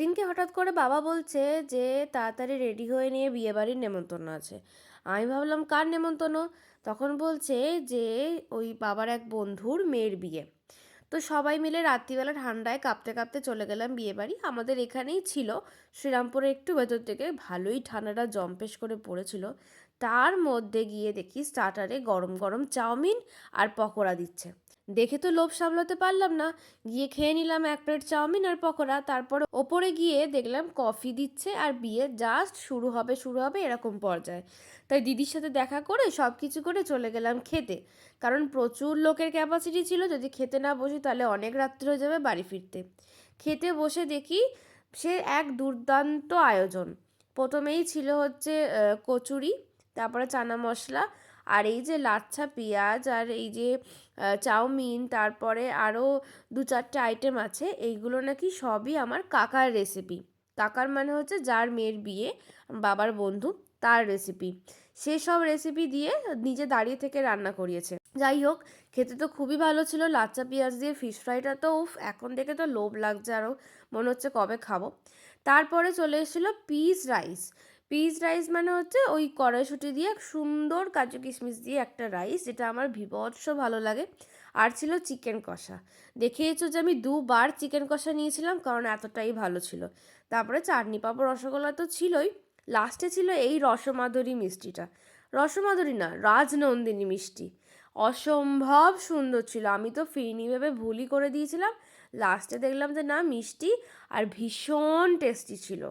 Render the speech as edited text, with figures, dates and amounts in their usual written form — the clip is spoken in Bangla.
সেদিনকে হঠাৎ করে বাবা বলছে যে তাড়াতাড়ি রেডি হয়ে নিয়ে বিয়েবাড়ির নেমন্তন্ন আছে। আমি ভাবলাম কার নেমন্তন্ন? তখন বলছে যে ওই বাবার এক বন্ধুর মেয়ের বিয়ে। তো সবাই মিলে রাত্রিবেলা ঠান্ডায় কাঁপতে কাঁপতে চলে গেলাম বিয়েবাড়ি। আমাদের এখানেই ছিল, শ্রীরামপুরে একটু ভেতর থেকে। ভালোই ঠান্ডাটা জম্পেশ করে পড়েছিল। তার মধ্যে গিয়ে দেখি স্টার্টারে গরম গরম চাউমিন আর পকোড়া দিচ্ছে। দেখে তো লোভ সামলাতে পারলাম না, গিয়ে খেয়ে নিলাম এক প্লেট চাউমিন আর পকোড়া। তারপরে ওপরে গিয়ে দেখলাম কফি দিচ্ছে আর বিয়ে জাস্ট শুরু হবে শুরু হবে এরকম পর্যায়ে। তাই দিদির সাথে দেখা করে সব কিছু করে চলে গেলাম খেতে, কারণ প্রচুর লোকের ক্যাপাসিটি ছিল। যদি খেতে না বসি তাহলে অনেক রাত্রি হয়ে যাবে বাড়ি ফিরতে। খেতে বসে দেখি সে এক দুর্দান্ত আয়োজন। প্রথমেই ছিল হচ্ছে কচুরি, তারপরে চানা মশলা, আর এই যে লাচ্ছা পেঁয়াজ, আর এই যে চাউমিন, তারপরে আরও দু চারটে আইটেম আছে। এইগুলো নাকি সবই আমার কাকার রেসিপি। কাকার মানে হচ্ছে যার মেয়ের বিয়ে, বাবার বন্ধু, তার রেসিপি। সেসব রেসিপি দিয়ে নিজে দাঁড়িয়ে থেকে রান্না করিয়েছে। যাই হোক, খেতে তো খুবই ভালো ছিল। লাচ্চা পেঁয়াজ দিয়ে ফিশ ফ্রাইটা তো উফ, এখন দেখে তো লোভ লাগছে আরও, মনে হচ্ছে কবে খাবো। তারপরে চলে এসেছিলো পিস রাইস। পিস রাইস মানে হচ্ছে ওই কড়াইশুঁটি দিয়ে সুন্দর কাজু কিশমিশ দিয়ে একটা রাইস, যেটা আমার ভীভৎস ভালো লাগে। আর ছিল চিকেন কষা। দেখিয়েছো যে আমি দুবার চিকেন কষা নিয়েছিলাম, কারণ এতটাই ভালো ছিল। তারপরে চাটনি পাঁপড় রসগোল্লা তো ছিলই। লাস্টে ছিল এই রসমাধুরী মিষ্টিটা। রসমাধুরী না, রাজনন্দিনী মিষ্টি। অসম্ভব সুন্দর ছিল। আমি তো ফিরনি ভেবে ভুলই করে দিয়েছিলাম। লাস্টে দেখলাম যে না, মিষ্টি আর ভীষণ টেস্টি ছিল।